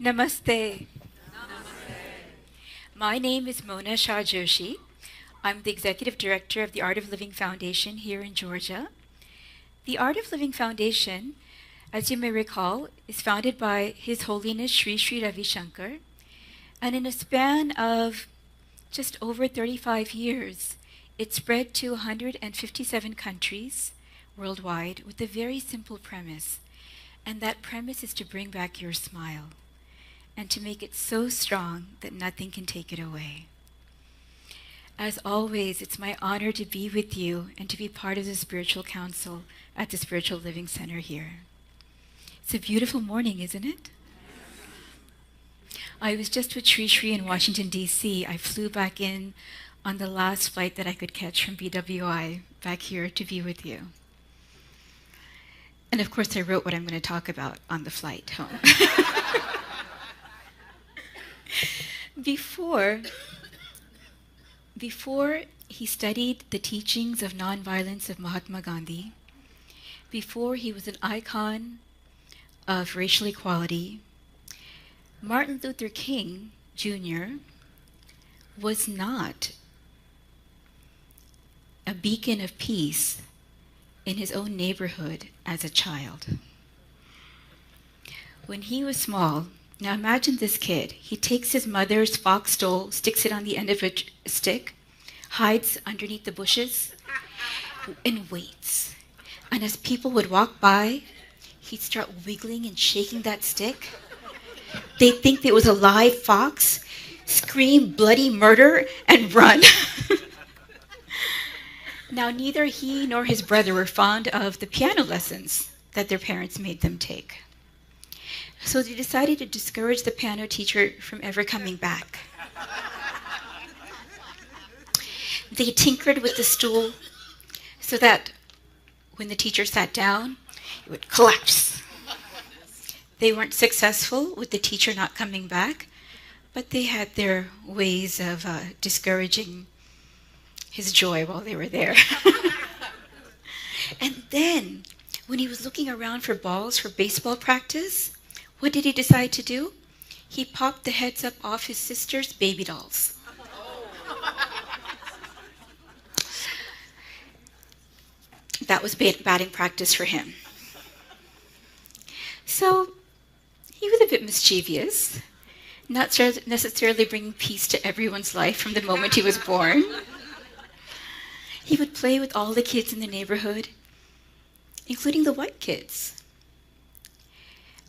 Namaste. My name is Mona Shah Joshi. I'm the Executive Director of the Art of Living Foundation here in Georgia. The Art of Living Foundation, as you may recall, is founded by His Holiness Sri Sri Ravi Shankar, and in a span of just over 35 years, it spread to 157 countries worldwide with a very simple premise, and that premise is to bring back your smile and to make it so strong that nothing can take it away. As always, it's my honor to be with you and to be part of the Spiritual Council at the Spiritual Living Center here. It's a beautiful morning, isn't it? I was just with Sri Sri in Washington, D.C. I flew back in on the last flight that I could catch from BWI back here to be with you. And of course, I wrote what I'm going to talk about on the flight home. Before he studied the teachings of nonviolence of Mahatma Gandhi, before he was an icon of racial equality, Martin Luther King Jr. was not a beacon of peace in his own neighborhood as a child. When he was small, now imagine this kid. He takes his mother's fox stole, sticks it on the end of a stick, hides underneath the bushes, and waits. And as people would walk by, he'd start wiggling and shaking that stick. They'd think it was a live fox, scream bloody murder, and run. Now, neither he nor his brother were fond of the piano lessons that their parents made them take. So they decided to discourage the piano teacher from ever coming back. They tinkered with the stool so that when the teacher sat down, it would collapse. They weren't successful with the teacher not coming back, but they had their ways of discouraging his joy while they were there. And then, when he was looking around for balls for baseball practice, what did he decide to do? He popped the heads up off his sister's baby dolls. That was batting practice for him. So he was a bit mischievous, not necessarily bringing peace to everyone's life from the moment he was born. He would play with all the kids in the neighborhood, including the white kids,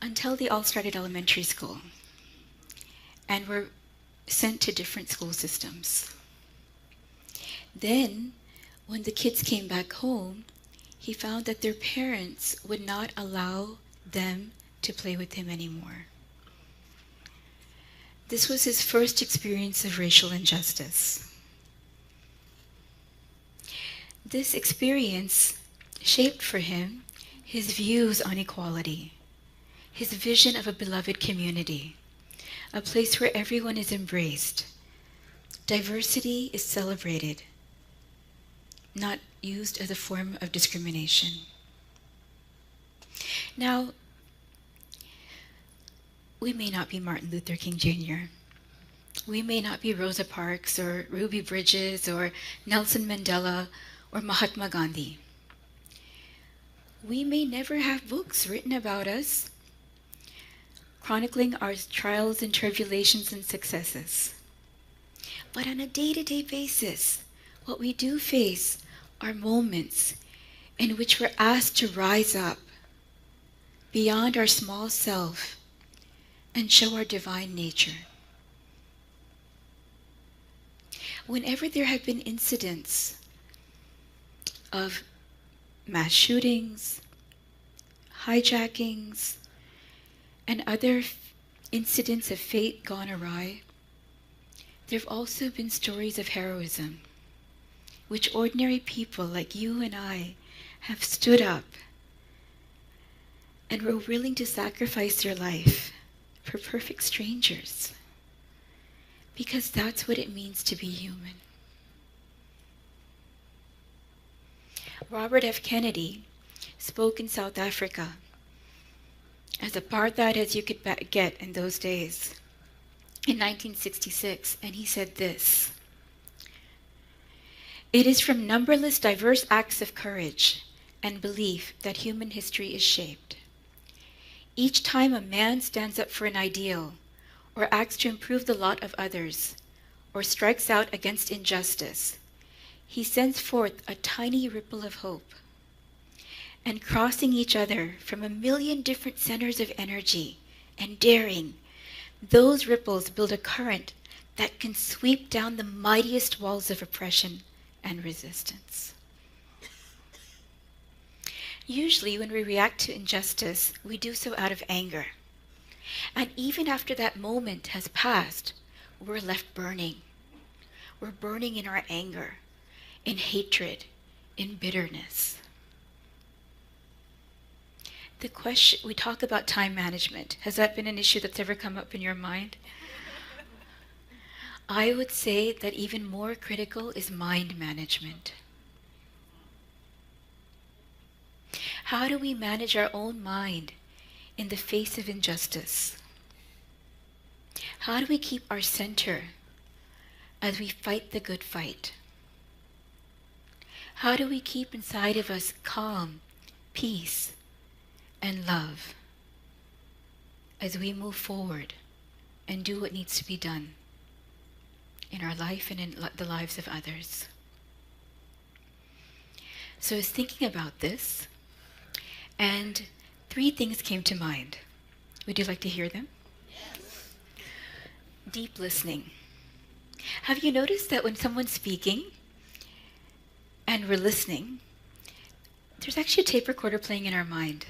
until they all started elementary school and were sent to different school systems. Then, when the kids came back home, he found that their parents would not allow them to play with him anymore. This was his first experience of racial injustice. This experience shaped for him his views on equality, his vision of a beloved community, a place where everyone is embraced. Diversity is celebrated, not used as a form of discrimination. Now, we may not be Martin Luther King Jr. We may not be Rosa Parks or Ruby Bridges or Nelson Mandela or Mahatma Gandhi. We may never have books written about us, chronicling our trials and tribulations and successes. But on a day-to-day basis, what we do face are moments in which we're asked to rise up beyond our small self and show our divine nature. Whenever there have been incidents of mass shootings, hijackings, and other incidents of fate gone awry, there have also been stories of heroism, which ordinary people like you and I have stood up and were willing to sacrifice their life for perfect strangers. because that's what it means to be human. Robert F. Kennedy spoke in South Africa, as apartheid as you could get in those days, in 1966, and he said this: "It is from numberless diverse acts of courage and belief that human history is shaped. Each time a man stands up for an ideal, or acts to improve the lot of others, or strikes out against injustice, he sends forth a tiny ripple of hope. And crossing each other from a million different centers of energy and daring, those ripples build a current that can sweep down the mightiest walls of oppression and resistance." Usually when we react to injustice, we do so out of anger. And even after that moment has passed, we're left burning. We're burning in our anger, in hatred, in bitterness. The question, we talk about time management. Has that been an issue that's ever come up in your mind? I would say that even more critical is mind management. How do we manage our own mind in the face of injustice? How do we keep our center as we fight the good fight? How do we keep inside of us calm, peace, and love as we move forward and do what needs to be done in our life and in the lives of others? So I was thinking about this, and 3 things came to mind. Would you like to hear them? Yes. Deep listening. Have you noticed that when someone's speaking and we're listening, there's actually a tape recorder playing in our mind?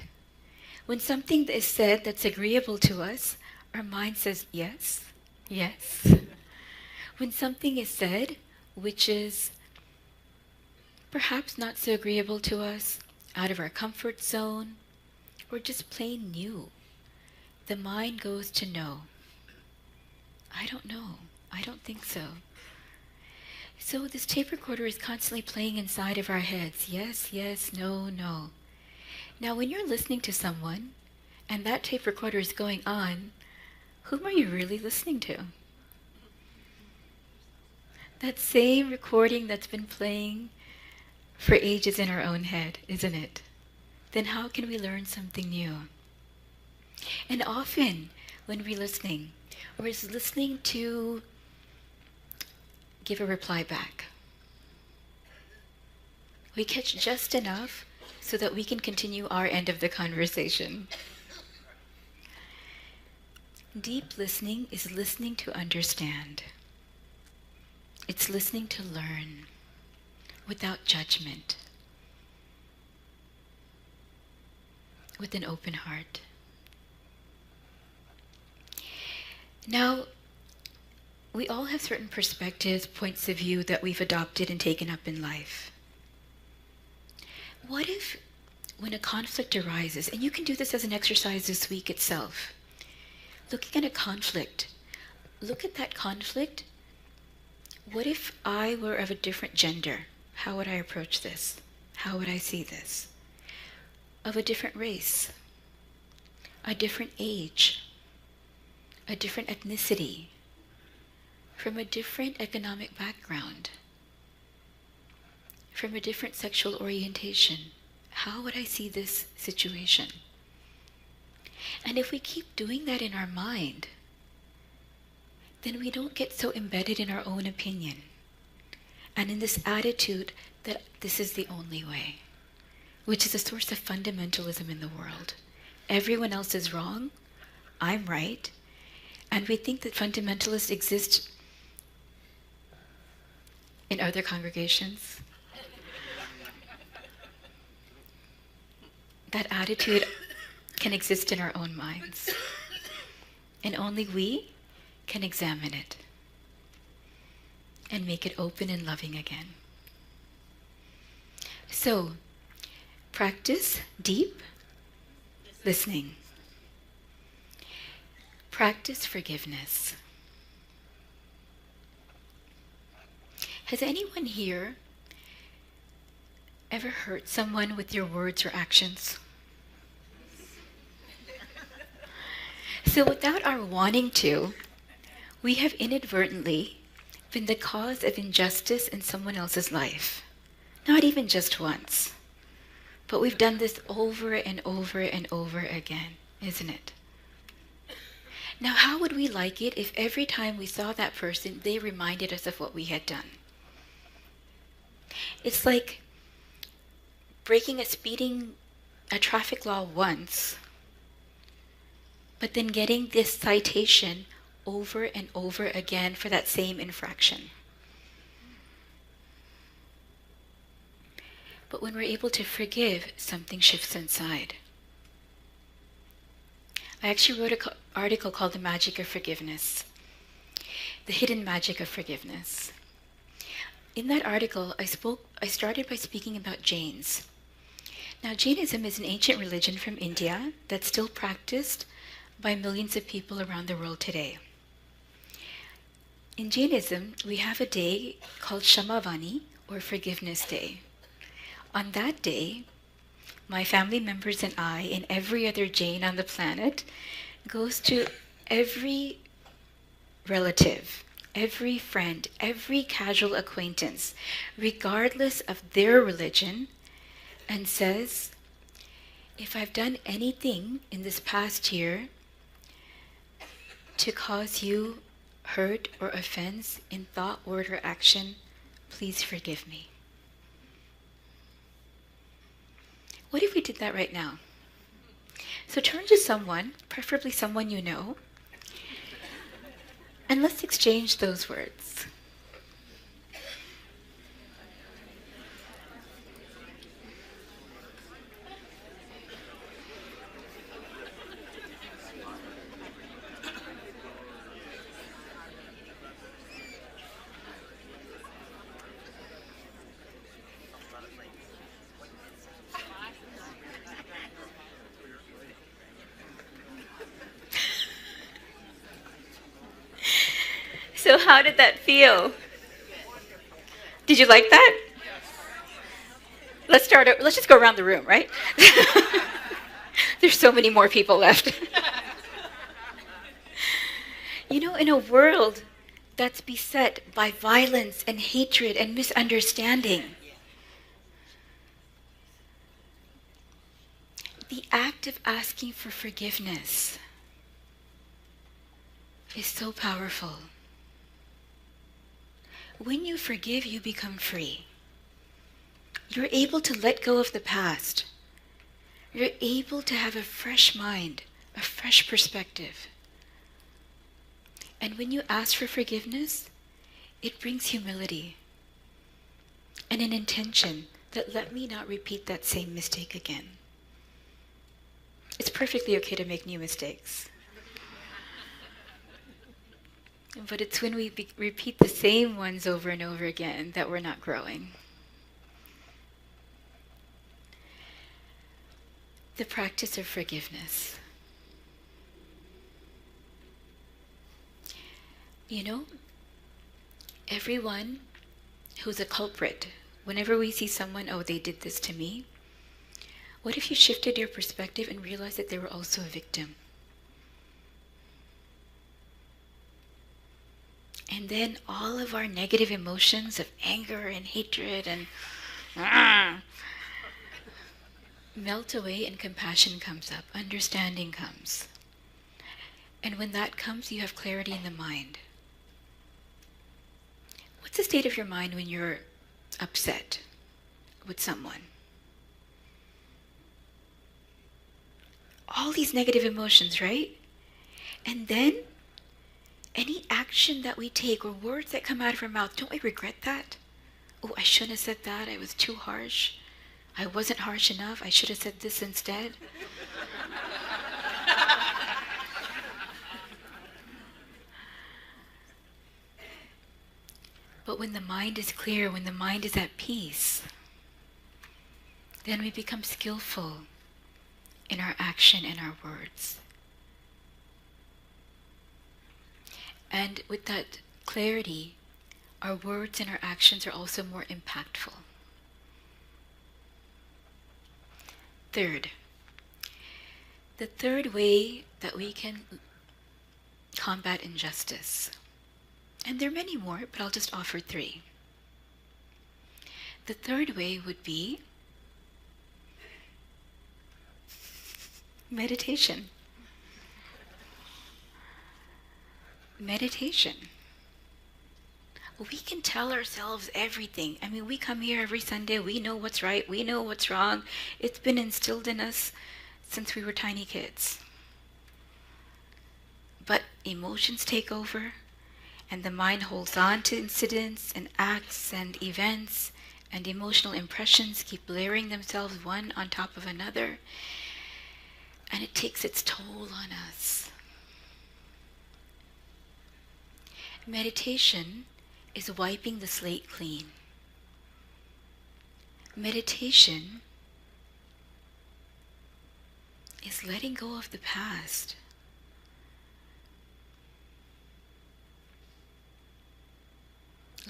When something is said that's agreeable to us, our mind says, yes, yes. When something is said which is perhaps not so agreeable to us, out of our comfort zone, or just plain new, the mind goes to no. I don't know. I don't think so. So this tape recorder is constantly playing inside of our heads. Yes, yes, no, no. Now when you're listening to someone, and that tape recorder is going on, whom are you really listening to? That same recording that's been playing for ages in our own head, isn't it? Then how can we learn something new? And often when we're listening to give a reply back. We catch just enough so that we can continue our end of the conversation. Deep listening is listening to understand. It's listening to learn without judgment, with an open heart. Now, we all have certain perspectives, points of view that we've adopted and taken up in life. What if, when a conflict arises, and you can do this as an exercise this week itself, looking at a conflict, look at that conflict. What if I were of a different gender? How would I approach this? How would I see this? Of a different race, a different age, a different ethnicity, from a different economic background, from a different sexual orientation. How would I see this situation? And if we keep doing that in our mind, then we don't get so embedded in our own opinion and in this attitude that this is the only way, which is a source of fundamentalism in the world. Everyone else is wrong, I'm right, and we think that fundamentalists exist in other congregations. That attitude can exist in our own minds, and only we can examine it and make it open and loving again. So, practice deep listening. Practice forgiveness. Has anyone here ever hurt someone with your words or actions? So without our wanting to, we have inadvertently been the cause of injustice in someone else's life. Not even just once. But we've done this over and over and over again, isn't it? Now, how would we like it if every time we saw that person, they reminded us of what we had done? It's like breaking a traffic law once, but then getting this citation over and over again for that same infraction. But when we're able to forgive, something shifts inside. I actually wrote an article called The Magic of Forgiveness, The Hidden Magic of Forgiveness. In that article, I started by speaking about Jains. Now, Jainism is an ancient religion from India that's still practiced by millions of people around the world today. In Jainism, we have a day called Shamavani, or Forgiveness Day. On that day, my family members and I, and every other Jain on the planet, goes to every relative, every friend, every casual acquaintance, regardless of their religion, and says, if I've done anything in this past year to cause you hurt or offense in thought, word, or action, please forgive me. What if we did that right now? So turn to someone, preferably someone you know, and let's exchange those words. So how did that feel? Did you like that? Let's just go around the room, right? There's so many more people left. You know, in a world that's beset by violence and hatred and misunderstanding, the act of asking for forgiveness is so powerful. When you forgive, you become free. You're able to let go of the past. You're able to have a fresh mind, a fresh perspective. And when you ask for forgiveness, it brings humility and an intention that let me not repeat that same mistake again. It's perfectly okay to make new mistakes. But it's when we repeat the same ones over and over again that we're not growing. The practice of forgiveness. You know, everyone who's a culprit, whenever we see someone, oh, they did this to me, what if you shifted your perspective and realized that they were also a victim? And then all of our negative emotions of anger and hatred and melt away, and compassion comes up, understanding comes. And when that comes, you have clarity in the mind. What's the state of your mind when you're upset with someone? All these negative emotions, right? And then any action that we take or words that come out of our mouth, don't we regret that? Oh, I shouldn't have said that. I was too harsh. I wasn't harsh enough. I should have said this instead. But when the mind is clear, when the mind is at peace, then we become skillful in our action and our words. And with that clarity, our words and our actions are also more impactful. Third, the third way that we can combat injustice, and there are many more, but I'll just offer three. The third way would be meditation. Meditation. We can tell ourselves everything. I mean, we come here every Sunday, we know what's right, we know what's wrong. It's been instilled in us since we were tiny kids. But emotions take over, and the mind holds on to incidents and acts and events, and emotional impressions keep layering themselves one on top of another, and it takes its toll on us. Meditation is wiping the slate clean. Meditation is letting go of the past.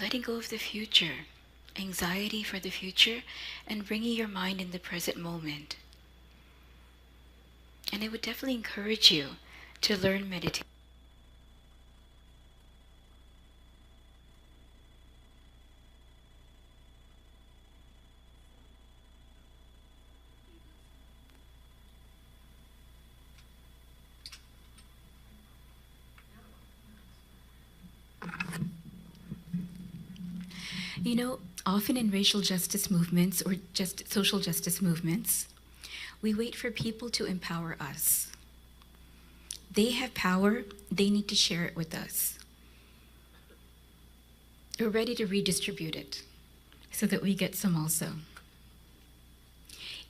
Letting go of the future, anxiety for the future, and bringing your mind in the present moment. And I would definitely encourage you to learn meditation. You know, often in racial justice movements or just social justice movements, we wait for people to empower us. They have power, they need to share it with us. We're ready to redistribute it so that we get some also.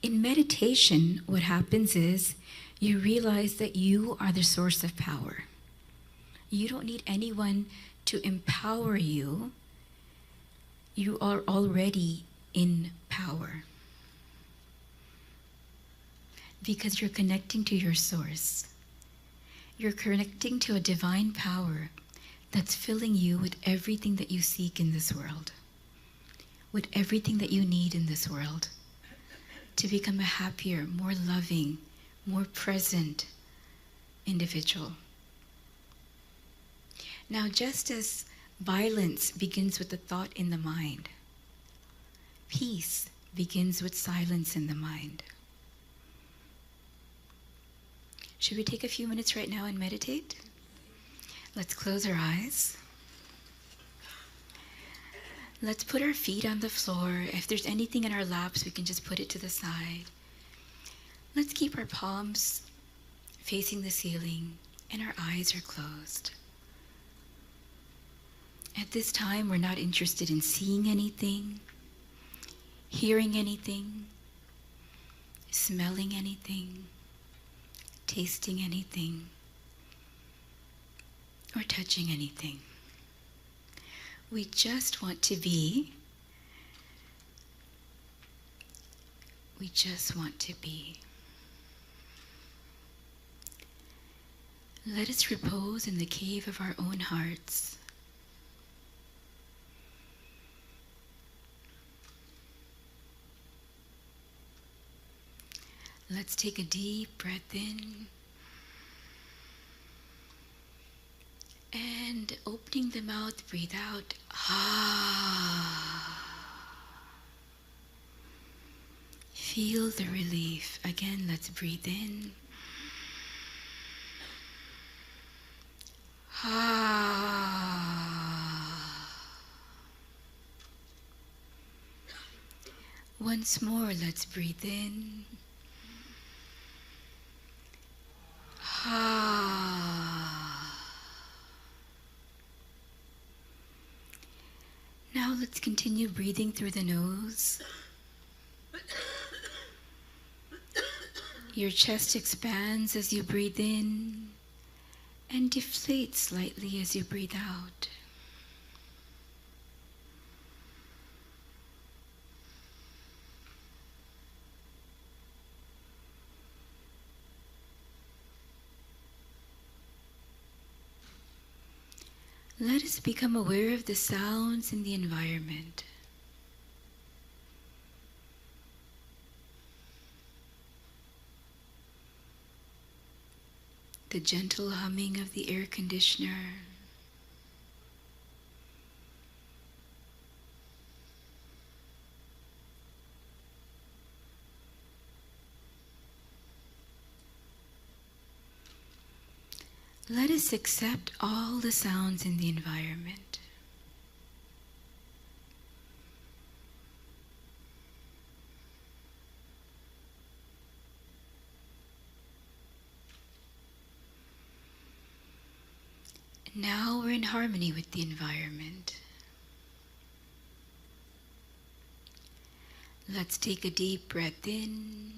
In meditation, what happens is you realize that you are the source of power. You don't need anyone to empower you. You are already in power because you're connecting to your source. You're connecting to a divine power that's filling you with everything that you seek in this world, with everything that you need in this world to become a happier, more loving, more present individual. Now, just as violence begins with a thought in the mind, peace begins with silence in the mind. Should we take a few minutes right now and meditate? Let's close our eyes. Let's put our feet on the floor. If there's anything in our laps, we can just put it to the side. Let's keep our palms facing the ceiling and our eyes are closed. At this time, we're not interested in seeing anything, hearing anything, smelling anything, tasting anything, or touching anything. We just want to be. We just want to be. Let us repose in the cave of our own hearts. Let's take a deep breath in and opening the mouth, breathe out. Feel the relief. Again, let's breathe in. Once more, let's breathe in. Now let's continue breathing through the nose. Your chest expands as you breathe in and deflates slightly as you breathe out. Let us become aware of the sounds in the environment. The gentle humming of the air conditioner. Let us accept all the sounds in the environment. Now we're in harmony with the environment. Let's take a deep breath in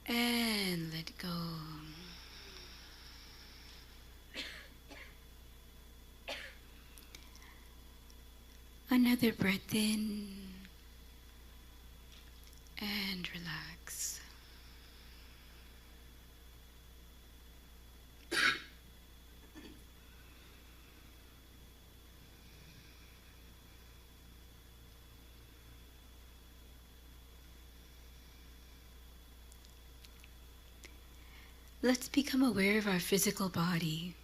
and let go. Another breath in and relax. Let's become aware of our physical body.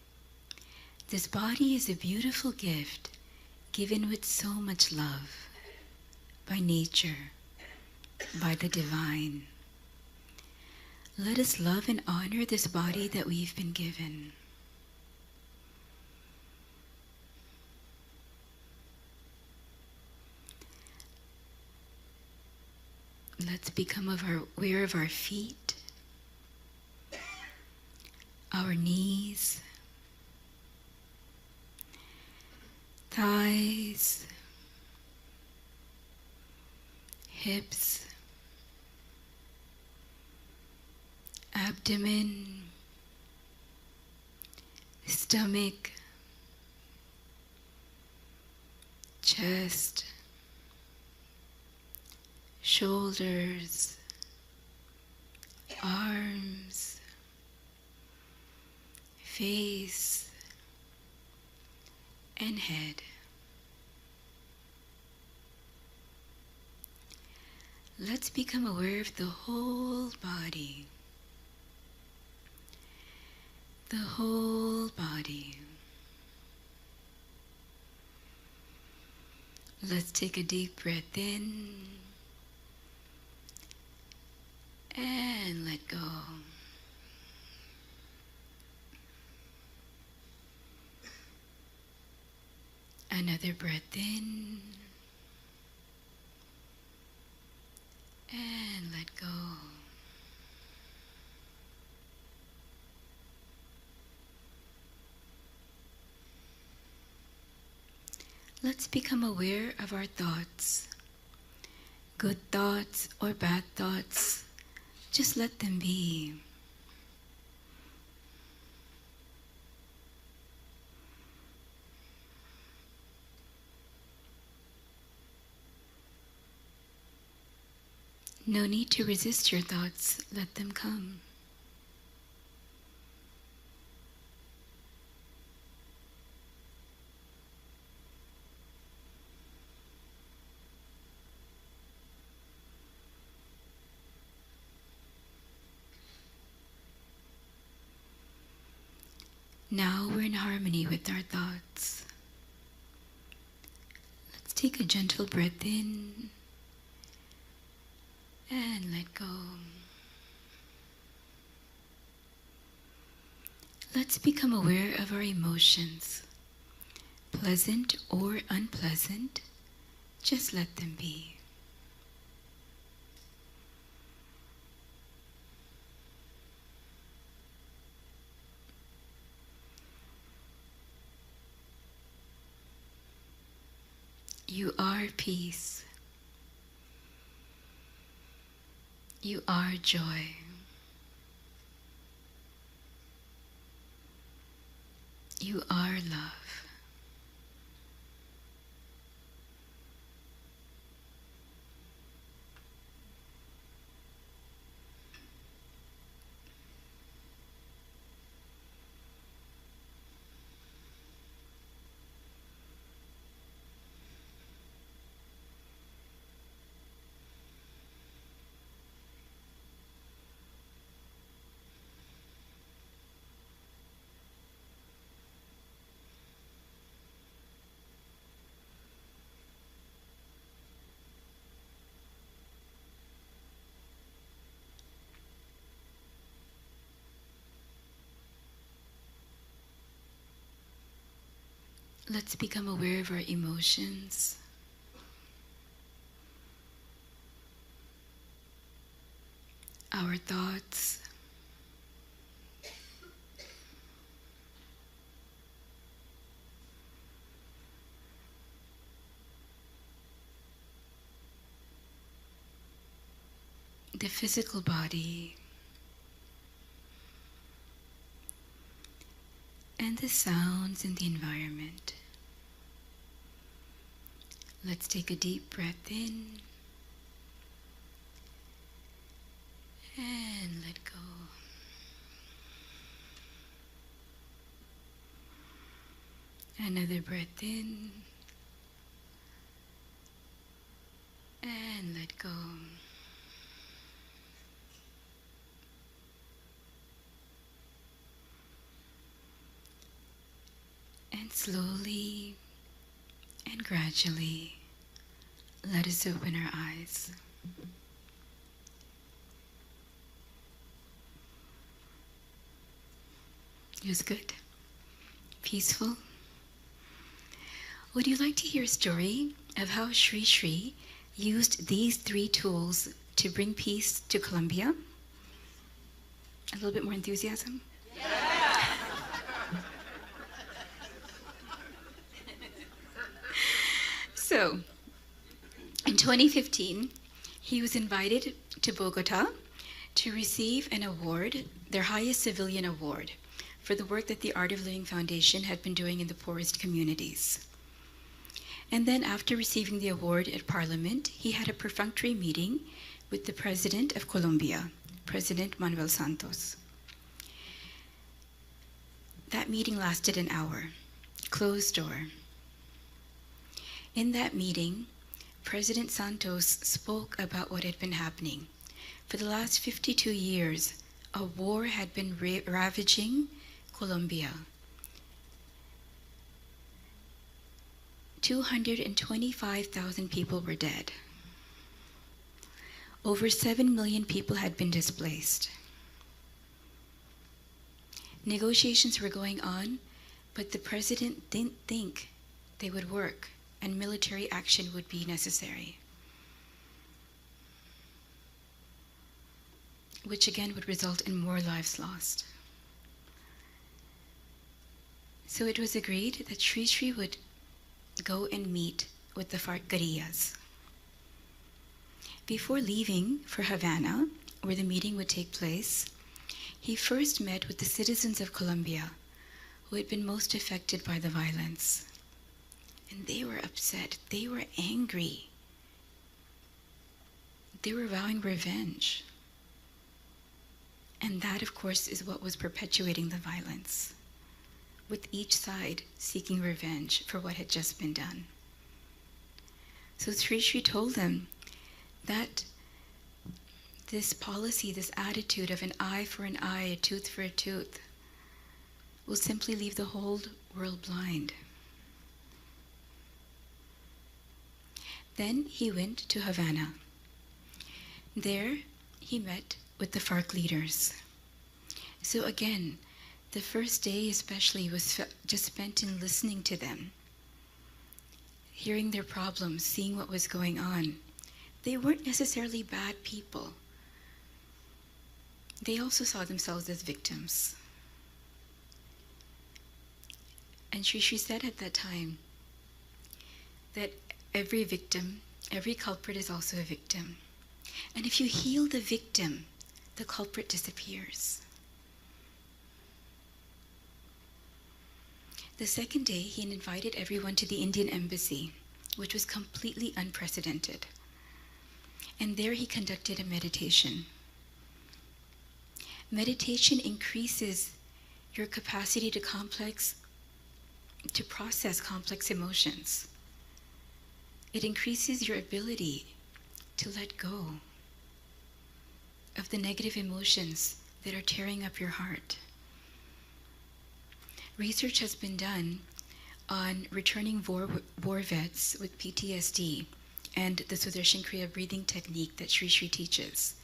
This body is a beautiful gift given with so much love by nature, by the divine. Let us love and honor this body that we've been given. Let's become aware of our feet, our knees, thighs, hips, abdomen, stomach, chest, shoulders, arms, face, and head. Let's become aware of the whole body. The whole body. Let's take a deep breath in and let go. Another breath in and let go. Let's become aware of our thoughts. Good thoughts or bad thoughts, just let them be. No need to resist your thoughts, let them come. Now we're in harmony with our thoughts. Let's take a gentle breath in and let go. Let's become aware of our emotions, pleasant or unpleasant, just let them be. You are peace. You are joy. You are love. Let's become aware of our emotions. Our thoughts. The physical body. And the sounds in the environment. Let's take a deep breath in and let go. Another breath in and let go. And slowly and gradually, let us open our eyes. It was good. Peaceful. Would you like to hear a story of how Sri Sri used these 3 tools to bring peace to Colombia? A little bit more enthusiasm? Yeah. So, in 2015, he was invited to Bogota to receive an award, their highest civilian award, for the work that the Art of Living Foundation had been doing in the poorest communities. And then after receiving the award at Parliament, he had a perfunctory meeting with the President of Colombia, President Manuel Santos. That meeting lasted an hour, closed door. In that meeting, President Santos spoke about what had been happening. For the last 52 years, a war had been ravaging Colombia. 225,000 people were dead. Over 7 million people had been displaced. Negotiations were going on, but the president didn't think they would work and military action would be necessary, which again would result in more lives lost. So it was agreed that Sri Sri would go and meet with the FARC guerrillas. Before leaving for Havana, where the meeting would take place, he first met with the citizens of Colombia who had been most affected by the violence. And they were upset, they were angry. They were vowing revenge. And that, of course, is what was perpetuating the violence, with each side seeking revenge for what had just been done. So Sri Sri told them that this policy, this attitude of an eye for an eye, a tooth for a tooth, will simply leave the whole world blind. Then he went to Havana. There he met with the FARC leaders. So again, the first day especially was just spent in listening to them, hearing their problems, seeing what was going on. They weren't necessarily bad people. They also saw themselves as victims. And Sri Sri said at that time that every victim, every culprit is also a victim. And if you heal the victim, the culprit disappears. The second day, he invited everyone to the Indian embassy, which was completely unprecedented. And there he conducted a meditation. Meditation increases your capacity to process complex emotions. It increases your ability to let go of the negative emotions that are tearing up your heart. Research has been done on returning war vets with PTSD and the Sudarshan Kriya breathing technique that Sri Sri teaches,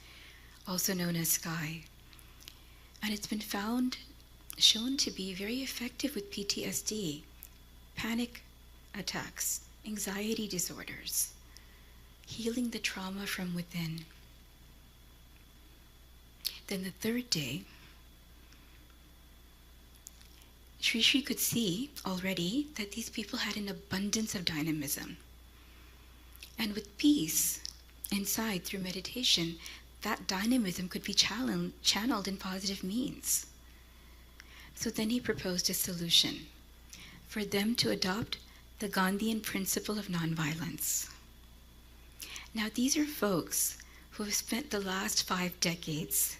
also known as SKY. And it's been shown to be very effective with PTSD panic attacks, anxiety disorders, healing the trauma from within. Then the third day, Shri could see already that these people had an abundance of dynamism. And with peace inside through meditation, that dynamism could be channeled in positive means. So then he proposed a solution for them to adopt the Gandhian principle of nonviolence. Now these are folks who have spent the last 5 decades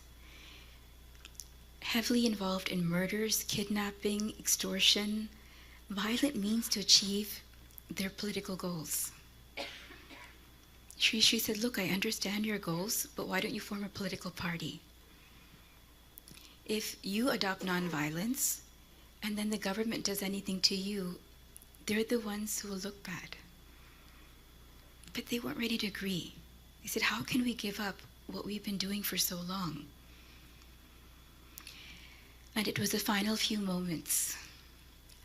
heavily involved in murders, kidnapping, extortion, violent means to achieve their political goals. Shri said, look, I understand your goals, but why don't you form a political party? If you adopt nonviolence, and then the government does anything to you, they're the ones who will look bad. But they weren't ready to agree. They said, how can we give up what we've been doing for so long? And it was the final few moments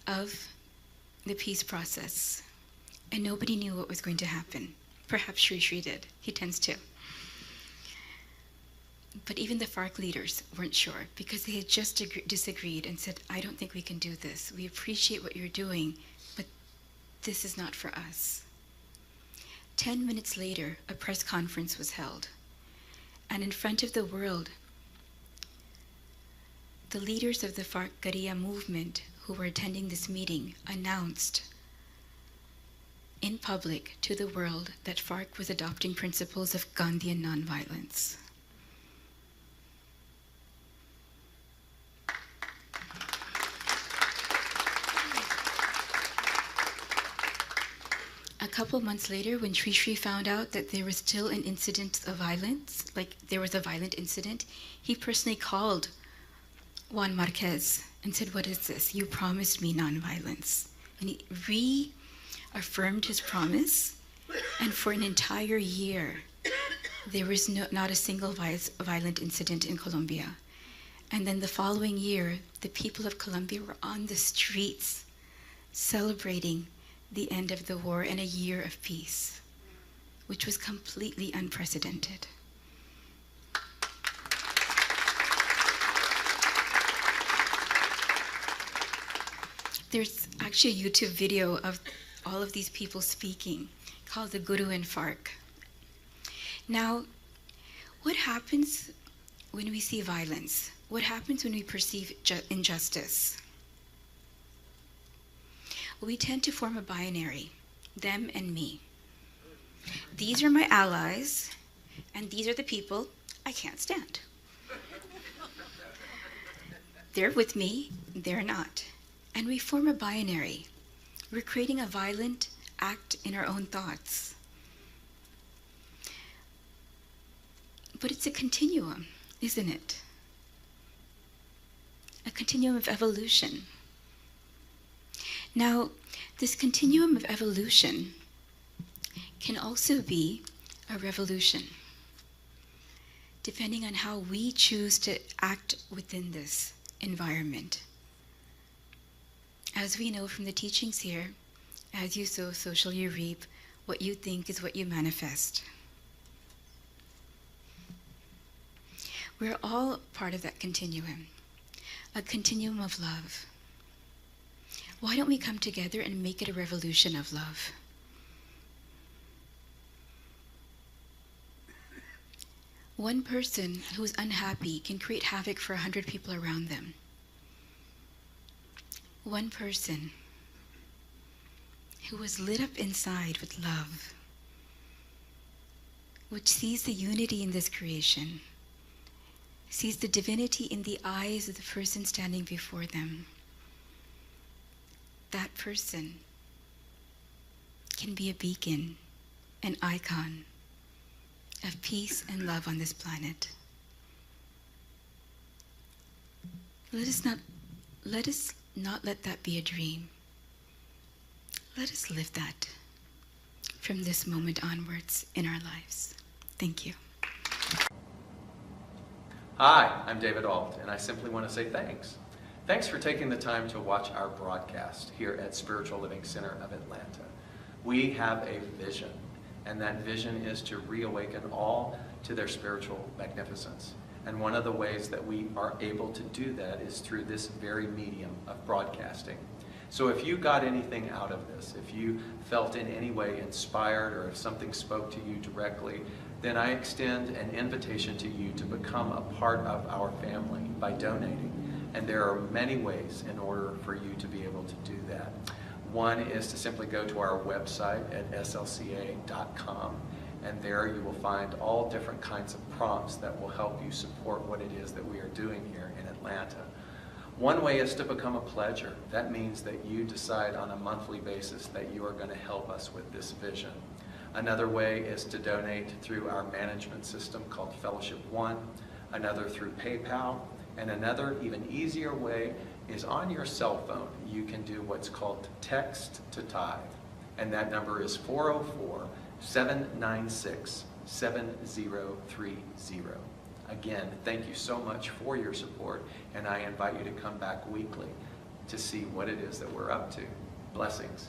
of the peace process, and nobody knew what was going to happen. Perhaps Shri did. He tends to. But even the FARC leaders weren't sure, because they had just disagreed and said, I don't think we can do this. We appreciate what you're doing, but this is not for us. 10 minutes later, a press conference was held. And in front of the world, the leaders of the FARC Guerrilla movement who were attending this meeting announced in public to the world that FARC was adopting principles of Gandhian nonviolence. A couple months later, when Shri found out that there was still an incident of violence, like there was a violent incident, he personally called Juan Marquez and said, what is this? You promised me nonviolence. And he reaffirmed his promise, and for an entire year, there was not a single violent incident in Colombia. And then the following year, the people of Colombia were on the streets celebrating the end of the war and a year of peace, which was completely unprecedented. There's actually a YouTube video of all of these people speaking called The Guru and FARC. Now, what happens when we see violence? What happens when we perceive injustice? We tend to form a binary, them and me. These are my allies, and these are the people I can't stand. They're with me, they're not. And we form a binary. We're creating a violent act in our own thoughts. But it's a continuum, isn't it? A continuum of evolution. Now, this continuum of evolution can also be a revolution, depending on how we choose to act within this environment. As we know from the teachings here, as you sow, so shall you reap. What you think is what you manifest. We're all part of that continuum, a continuum of love. Why don't we come together and make it a revolution of love? One person who is unhappy can create havoc for 100 people around them. One person who was lit up inside with love, which sees the unity in this creation, sees the divinity in the eyes of the person standing before them. That person can be a beacon, an icon of peace and love on this planet. Let us not let that be a dream. Let us live that from this moment onwards in our lives. Thank you. Hi, I'm David Alt, and I simply want to say thanks. Thanks for taking the time to watch our broadcast here at Spiritual Living Center of Atlanta. We have a vision, and that vision is to reawaken all to their spiritual magnificence. And one of the ways that we are able to do that is through this very medium of broadcasting. So if you got anything out of this, if you felt in any way inspired, or if something spoke to you directly, then I extend an invitation to you to become a part of our family by donating. And there are many ways in order for you to be able to do that. One is to simply go to our website at slca.com, and there you will find all different kinds of prompts that will help you support what it is that we are doing here in Atlanta. One way is to become a pledger. That means that you decide on a monthly basis that you are going to help us with this vision. Another way is to donate through our management system called Fellowship One, another through PayPal, and another even easier way is on your cell phone. You can do what's called text to tithe, and that number is 404-796-7030. Again, thank you so much for your support, and I invite you to come back weekly to see what it is that we're up to. Blessings.